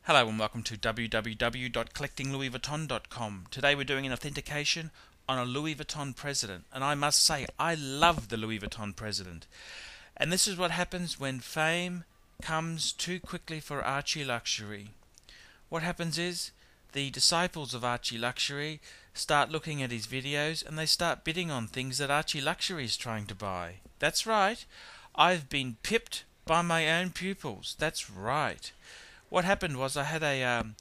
Hello and welcome to www.collectinglouisvuitton.com. Today we're doing an authentication on a Louis Vuitton president, and I must say I love the Louis Vuitton president. And this is what happens when fame comes too quickly for Archie Luxury. What happens is the disciples of Archie Luxury start looking at his videos and they start bidding on things that Archie Luxury is trying to buy. That's right, I've been pipped by my own pupils. That's right. What happened was I had a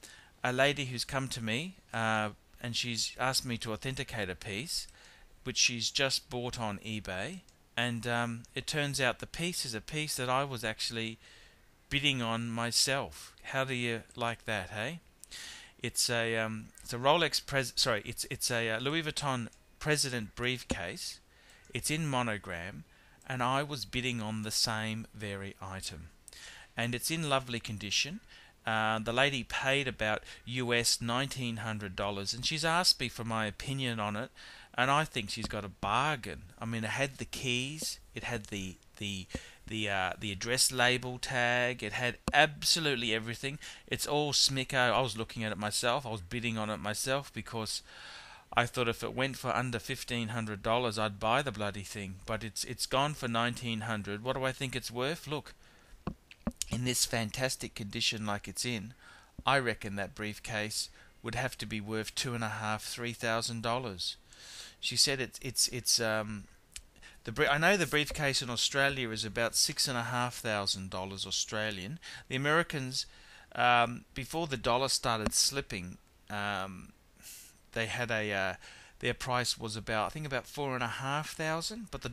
lady who's come to me and she's asked me to authenticate a piece which she's just bought on eBay, and it turns out the piece is a piece that I was actually bidding on myself. How do you like that, hey? It's a Rolex it's a Louis Vuitton President briefcase. It's in Monogram, and I was bidding on the same very item, and it's in lovely condition. The lady paid about US $1,900, and she's asked me for my opinion on it, and I think she's got a bargain. I mean, it had the keys, it had the address label tag, it had absolutely everything. It's all smicko. I was looking at it myself. I was bidding on it myself because I thought if it went for under $1,500, I'd buy the bloody thing. But it's gone for $1,900. What do I think it's worth? Look. In this fantastic condition like it's in, I reckon that briefcase would have to be worth $2,500–3,000. She said I know the briefcase in Australia is about $6,500 Australian. The Americans, before the dollar started slipping, they had their price was about $4,500, but the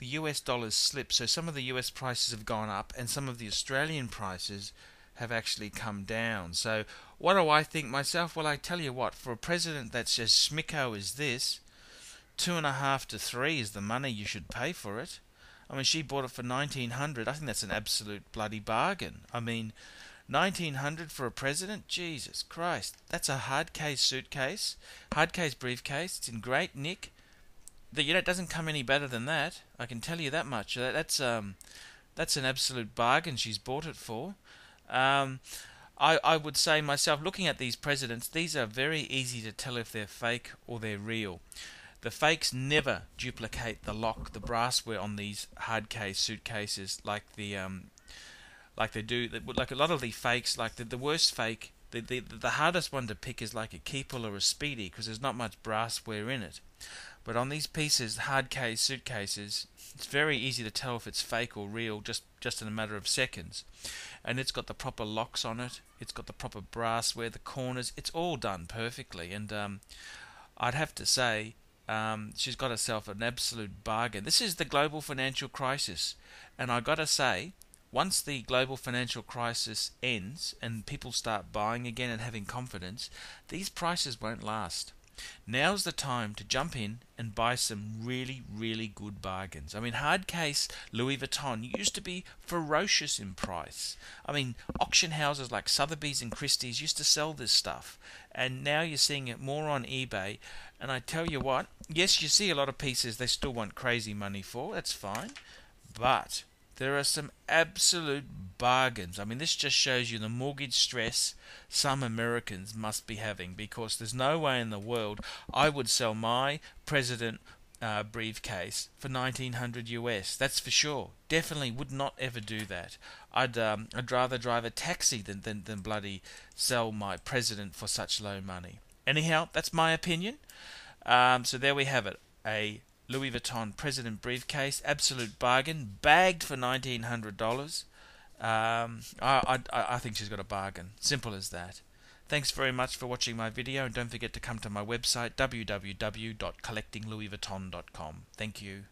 US dollars slipped, so some of the US prices have gone up, and some of the Australian prices have actually come down. So what do I think myself? Well, I tell you what, for a president that's as schmicko as this, 2.5 to 3 is the money you should pay for it. I mean, she bought it for $1,900. I think that's an absolute bloody bargain. I mean, $1,900 for a president? Jesus Christ. That's a hard case suitcase, hard case briefcase. It's in great nick. It doesn't come any better than that. I can tell you that much. That's an absolute bargain she's bought it for. I would say myself, looking at these presidents, these are very easy to tell if they're fake or they're real. The fakes never duplicate the lock, the brassware on these hard case suitcases like they do. Like a lot of the fakes, like the worst fake, the hardest one to pick is like a Keeple or a Speedy, because there's not much brassware in it. But on these pieces, hard case suitcases, it's very easy to tell if it's fake or real just in a matter of seconds. And it's got the proper locks on it, it's got the proper brassware, the corners, it's all done perfectly. And I'd have to say, she's got herself an absolute bargain. This is the global financial crisis, and I gotta say, once the global financial crisis ends and people start buying again and having confidence, these prices won't last. Now's the time to jump in and buy some really, really good bargains. I mean, hard case Louis Vuitton used to be ferocious in price. I mean, auction houses like Sotheby's and Christie's used to sell this stuff, and now you're seeing it more on eBay. And I tell you what, yes, you see a lot of pieces they still want crazy money for. That's fine, but there are some absolute bargains. I mean, this just shows you the mortgage stress some Americans must be having, because there's no way in the world I would sell my president briefcase for $1,900 US. That's for sure. Definitely would not ever do that. I'd rather drive a taxi than bloody sell my president for such low money. Anyhow, that's my opinion. So there we have it. A Louis Vuitton President briefcase, absolute bargain, bagged for $1,900. I think she's got a bargain. Simple as that. Thanks very much for watching my video, and don't forget to come to my website www.collectinglouisvuitton.com. Thank you.